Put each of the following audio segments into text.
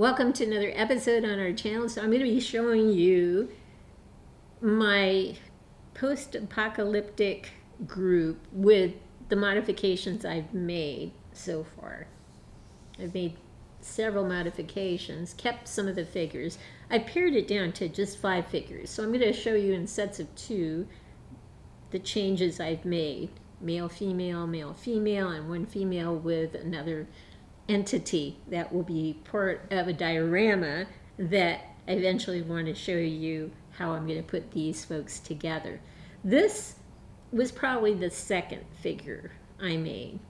Welcome to another episode on our channel. So I'm going to be showing you my post-apocalyptic group with the modifications I've made so far. I've made several modifications, kept some of the figures. I pared it down to just 5 figures. So I'm going to show you in sets of 2 the changes I've made. Male, female, and one female with another entity that will be part of a diorama that I eventually want to show you how I'm going to put these folks together. This was probably the second figure I made,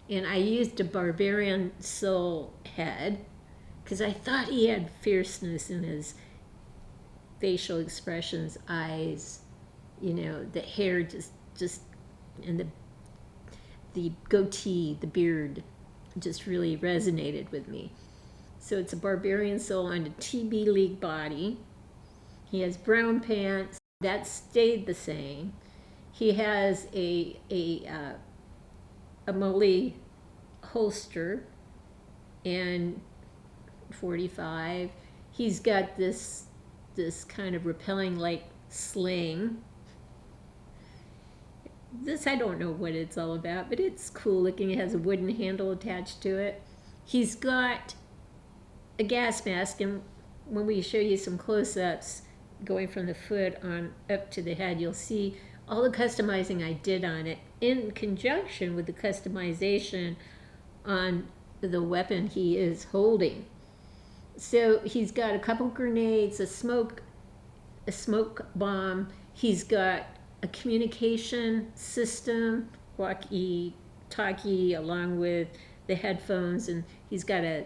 and I used a barbarian soul head because I thought he had fierceness in his facial expressions, eyes, the hair just and the goatee, the beard just really resonated with me. So it's a barbarian soul on a TB League body. He has brown pants. That stayed the same. He has a Molly holster and 45. He's got this kind of repelling like sling. This I don't know what it's all about, but it's cool looking. It has a wooden handle attached to it. He's got a gas mask, and when we show you some close-ups going from the foot on up to the head, you'll see all the customizing I did on it in conjunction with the customization on the weapon he is holding. So he's got a couple grenades, a smoke bomb. He's got a communication system, walkie-talkie, along with the headphones, and he's got a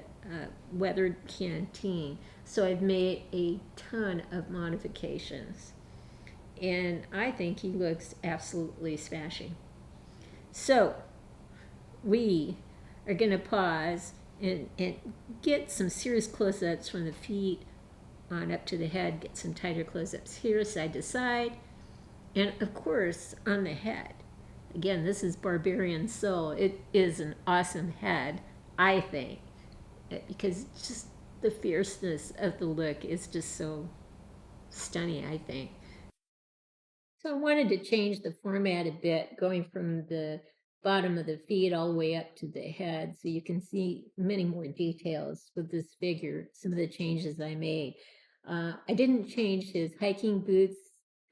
weathered canteen. So I've made a ton of modifications, and I think he looks absolutely smashing. So we are going to pause and get some serious close-ups from the feet on up to the head, get some tighter close-ups here, side to side. And of course, on the head. Again, this is Barbarian Soul. It is an awesome head, I think, because just the fierceness of the look is just so stunning, I think. So I wanted to change the format a bit, going from the bottom of the feet all the way up to the head, so you can see many more details with this figure, some of the changes I made. I didn't change his hiking boots.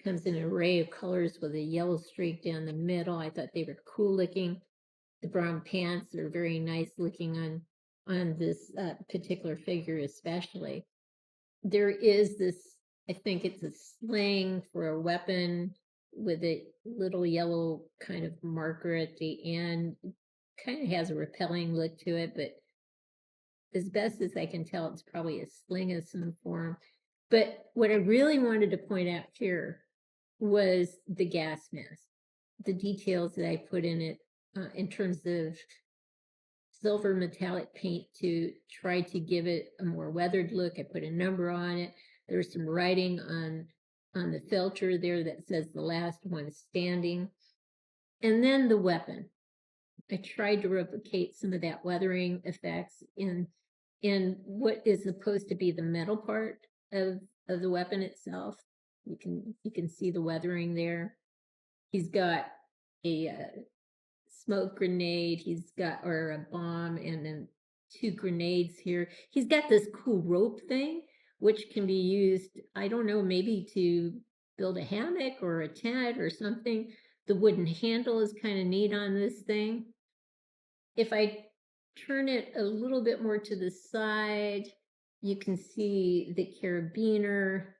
Comes in an array of colors with a yellow streak down the middle. I thought they were cool looking. The brown pants are very nice looking on this particular figure especially. There is this, I think it's a sling for a weapon with a little yellow kind of marker at the end. It kind of has a repelling look to it, but as best as I can tell, it's probably a sling of some form. But what I really wanted to point out here was the gas mask, the details that I put in it in terms of silver metallic paint to try to give it a more weathered look. I put a number on it. There's some writing on the filter there that says the last one standing. And then the weapon. I tried to replicate some of that weathering effects in what is supposed to be the metal part of the weapon itself. You can see the weathering there. He's got a smoke grenade. He's got, or a bomb, and then 2 grenades here. He's got this cool rope thing, which can be used, I don't know, maybe to build a hammock or a tent or something. The wooden handle is kind of neat on this thing. If I turn it a little bit more to the side, you can see the carabiner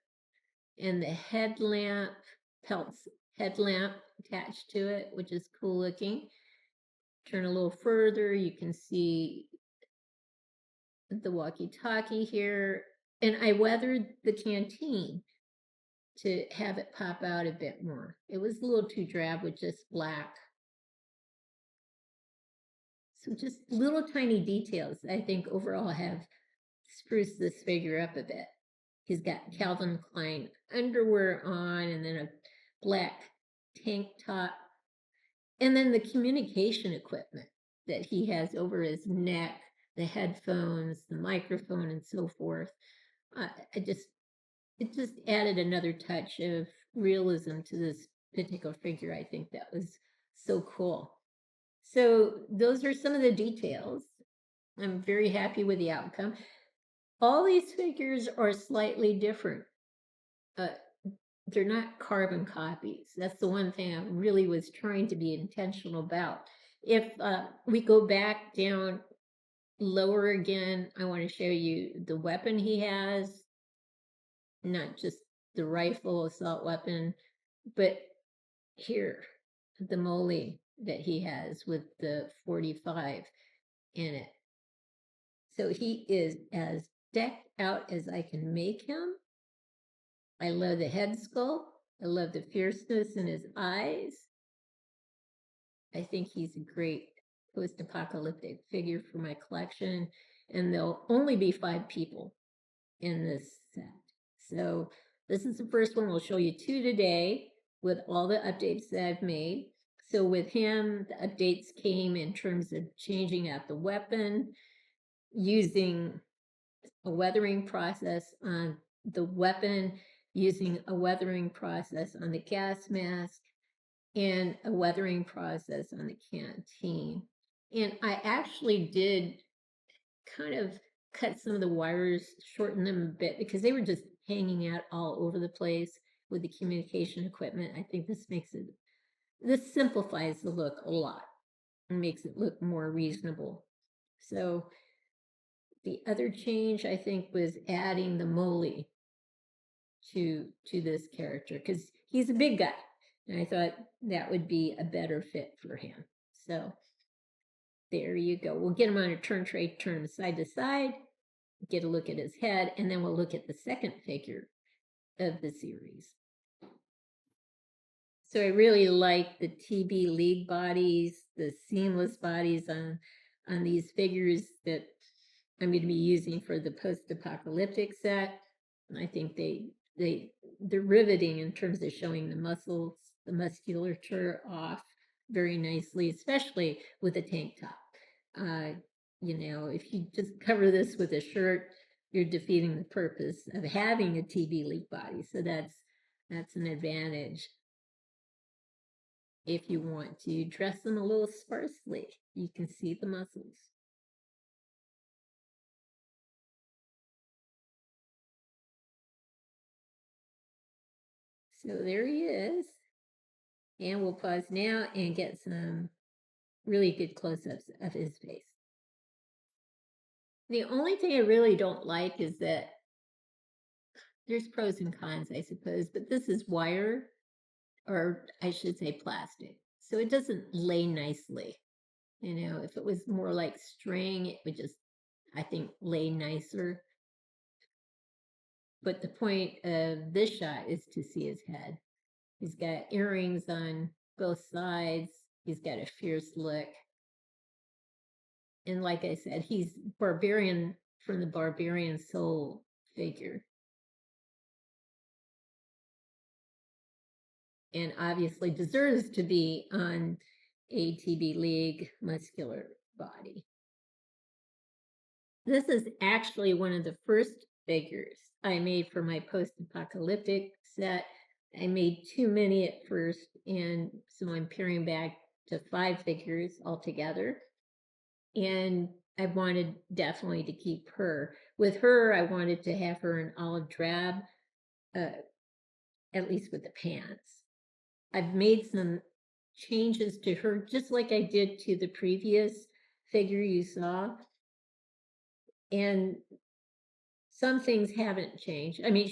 and the headlamp, Pelt's headlamp attached to it, which is cool looking. Turn a little further, you can see the walkie-talkie here. And I weathered the canteen to have it pop out a bit more. It was a little too drab with just black. So just little tiny details I think overall have spruced this figure up a bit. He's got Calvin Klein underwear on, and then a black tank top, and then the communication equipment that he has over his neck the headphones, the microphone, and so forth. It just added another touch of realism to this particular figure. I think that was so cool. So those are some of the details. I'm very happy with the outcome. All these figures are slightly different. They're not carbon copies. That's the one thing I really was trying to be intentional about. If we go back down lower again, I want to show you the weapon he has, not just the rifle assault weapon, but here, the mole that he has with the 45 in it. So he is as decked out as I can make him. I love the head sculpt. I love the fierceness in his eyes. I think he's a great post-apocalyptic figure for my collection. And there'll only be 5 people in this set. So this is the first one. We'll show you 2 today with all the updates that I've made. So with him, the updates came in terms of changing out the weapon, using a weathering process on the weapon, using a weathering process on the gas mask, and a weathering process on the canteen. And I actually did kind of cut some of the wires, shorten them a bit, because they were just hanging out all over the place with the communication equipment. I think this simplifies the look a lot and makes it look more reasonable. So the other change, I think, was adding the mole to this character, because he's a big guy, and I thought that would be a better fit for him. So there you go. We'll get him on a turn tray, turn him side to side, get a look at his head, and then we'll look at the second figure of the series. So I really like the TB League bodies, the seamless bodies on these figures that I'm going to be using for the post-apocalyptic set. I think they're riveting in terms of showing the muscles, the musculature off very nicely, especially with a tank top. If you just cover this with a shirt, you're defeating the purpose of having a TB League body. So that's an advantage. If you want to dress them a little sparsely, you can see the muscles. So there he is. And we'll pause now and get some really good close-ups of his face. The only thing I really don't like is that there's pros and cons, I suppose, but this is wire, or I should say plastic. So it doesn't lay nicely. If it was more like string, it would just, I think, lay nicer. But the point of this shot is to see his head. He's got earrings on both sides. He's got a fierce look. And like I said, he's barbarian from the Barbarian Soul figure. And obviously deserves to be on a TB League muscular body. This is actually one of the first figures I made for my post-apocalyptic set. I made too many at first, and so I'm paring back to 5 figures altogether. And I wanted definitely to keep her. With her, I wanted to have her in olive drab, at least with the pants. I've made some changes to her, just like I did to the previous figure you saw. And some things haven't changed. I mean,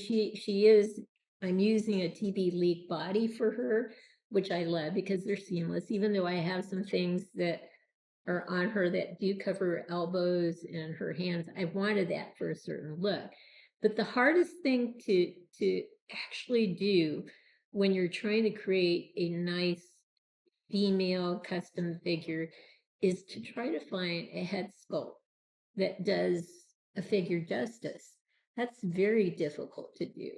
I'm using a TB League body for her, which I love because they're seamless, even though I have some things that are on her that do cover her elbows and her hands. I wanted that for a certain look. But the hardest thing to actually do when you're trying to create a nice female custom figure is to try to find a head sculpt that does a figure justice. That's very difficult to do.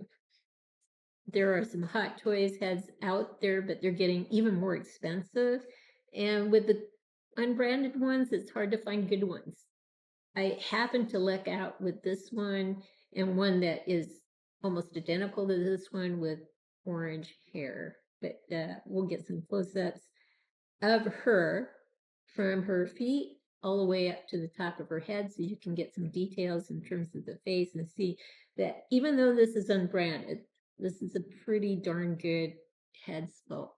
There are some Hot Toys heads out there, but they're getting even more expensive. And with the unbranded ones, it's hard to find good ones. I happened to luck out with this one and one that is almost identical to this one with orange hair. But we'll get some close-ups of her from her feet all the way up to the top of her head, so you can get some details in terms of the face and see that even though this is unbranded, this is a pretty darn good head sculpt.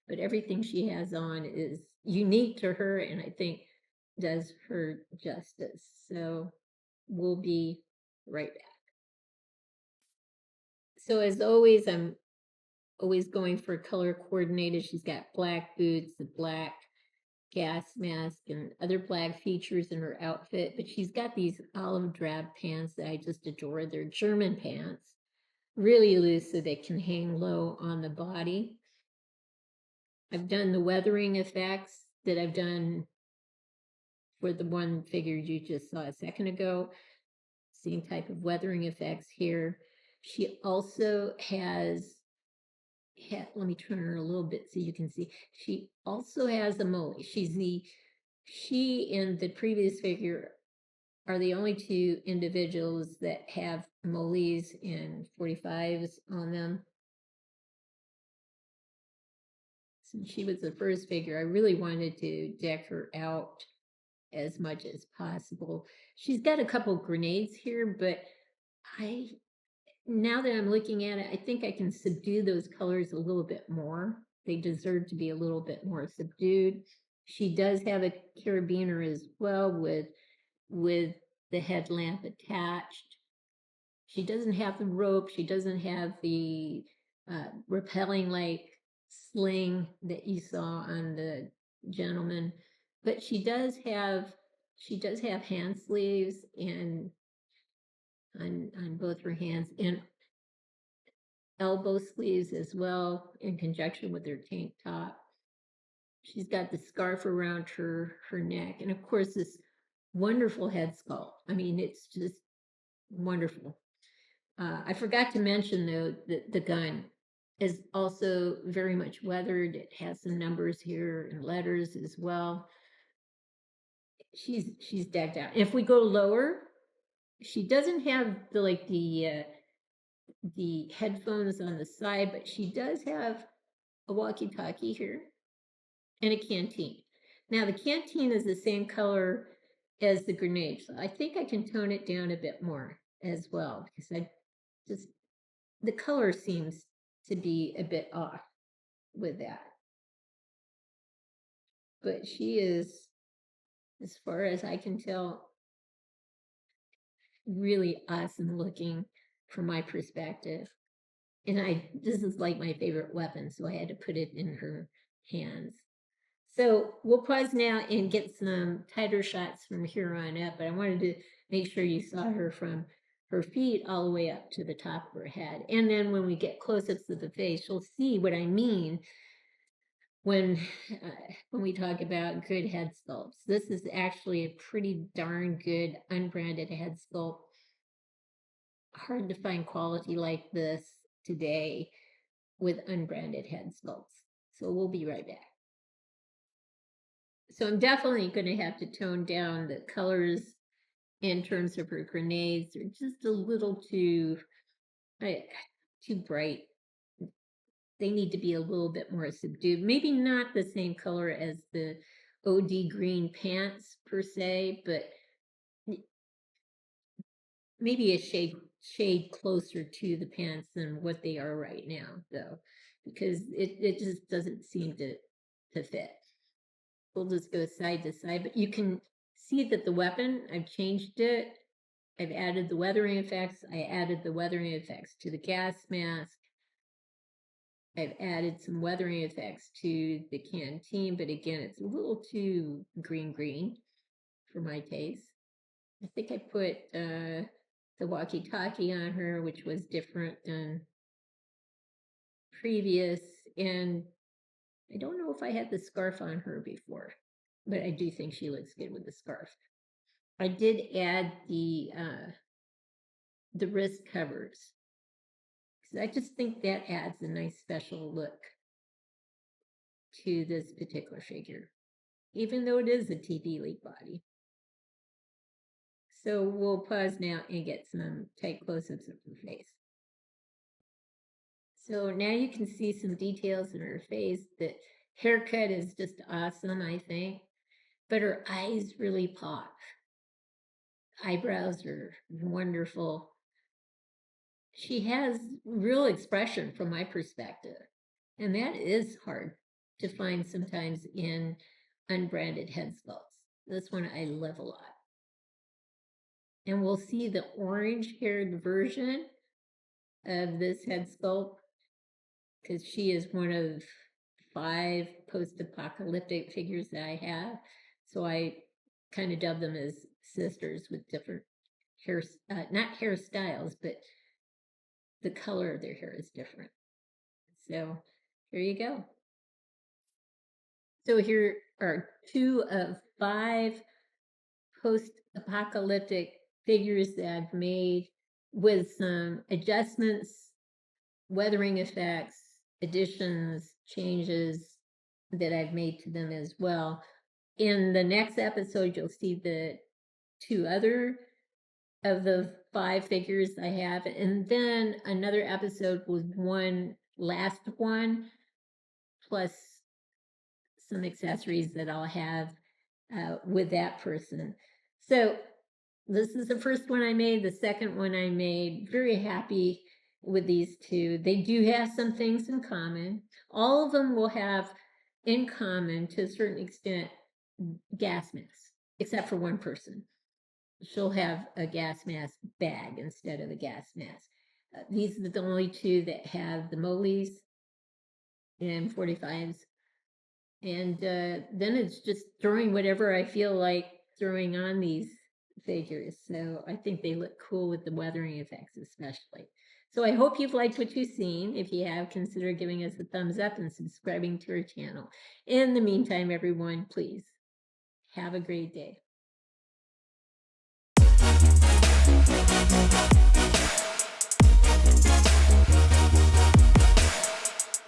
But everything she has on is unique to her, and I think does her justice. So we'll be right back. So as always, I'm always going for color coordinated. She's got black boots, a black gas mask, and other black features in her outfit, but she's got these olive drab pants that I just adore. They're German pants, really loose so they can hang low on the body. I've done the weathering effects that I've done for the one figure you just saw a second ago. Same type of weathering effects here. She also has, let me turn her a little bit so you can see. She also has a mole. She and the previous figure are the only two individuals that have moles and 45s on them. Since she was the first figure, I really wanted to deck her out as much as possible. She's got a couple grenades here, but now that I'm looking at it, I think I can subdue those colors a little bit more. They deserve to be a little bit more subdued. She does have a carabiner as well with the headlamp attached. She doesn't have the rope. She doesn't have the repelling like sling that you saw on the gentleman, but she does have hand sleeves and on both her hands, and elbow sleeves as well in conjunction with her tank top. She's got the scarf around her neck, and of course this wonderful head sculpt. I mean, it's just wonderful. I forgot to mention though that the gun is also very much weathered. It has some numbers here and letters as well. She's decked out. If we go lower, she doesn't have the headphones on the side, but she does have a walkie-talkie here and a canteen. Now the canteen is the same color as the grenade, so I think I can tone it down a bit more as well, because the color seems to be a bit off with that. But she is, as far as I can tell, really awesome looking from my perspective. And this is like my favorite weapon, so I had to put it in her hands. So we'll pause now and get some tighter shots from here on up, but I wanted to make sure you saw her from her feet all the way up to the top of her head. And then when we get close-ups of the face, you'll see what I mean when we talk about good head sculpts. This is actually a pretty darn good unbranded head sculpt. Hard to find quality like this today with unbranded head sculpts. So we'll be right back. So I'm definitely going to have to tone down the colors in terms of her grenades. They're just a little too bright. They need to be a little bit more subdued. Maybe not the same color as the OD green pants per se, but maybe a shade closer to the pants than what they are right now, though, because it just doesn't seem to fit. We'll just go side to side, but you can see that the weapon, I've changed it. I've added the weathering effects. I added the weathering effects to the gas mask. I've added some weathering effects to the canteen, but again, it's a little too green for my taste. I think I put the walkie-talkie on her, which was different than previous, and I don't know if I had the scarf on her before, but I do think she looks good with the scarf. I did add the wrist covers, because I just think that adds a nice special look to this particular figure, even though it is a TV League body. So we'll pause now and get some tight close-ups of her face. So now you can see some details in her face. The haircut is just awesome, I think. But her eyes really pop. Eyebrows are wonderful. She has real expression from my perspective. And that is hard to find sometimes in unbranded head sculpts. This one I love a lot. And we'll see the orange-haired version of this head sculpt because she is one of 5 post-apocalyptic figures that I have. So I kind of dub them as sisters with different hair, not hairstyles, but the color of their hair is different. So here you go. So here are 2 of 5 post-apocalyptic figures that I've made with some adjustments, weathering effects, additions, changes that I've made to them as well. In the next episode, you'll see the 2 other of the 5 figures I have, and then another episode with one last one, plus some accessories that I'll have with that person. So this is the first one I made. The second one I made. Very happy with these 2. They do have some things in common. All of them will have in common, to a certain extent, gas masks, except for one person. She'll have a gas mask bag instead of a gas mask. These are the only 2 that have the moles and 45s. And then it's just throwing whatever I feel like throwing on these figures. So I think they look cool with the weathering effects especially. So I hope you've liked what you've seen. If you have, consider giving us a thumbs up and subscribing to our channel. In the meantime, everyone, please have a great day.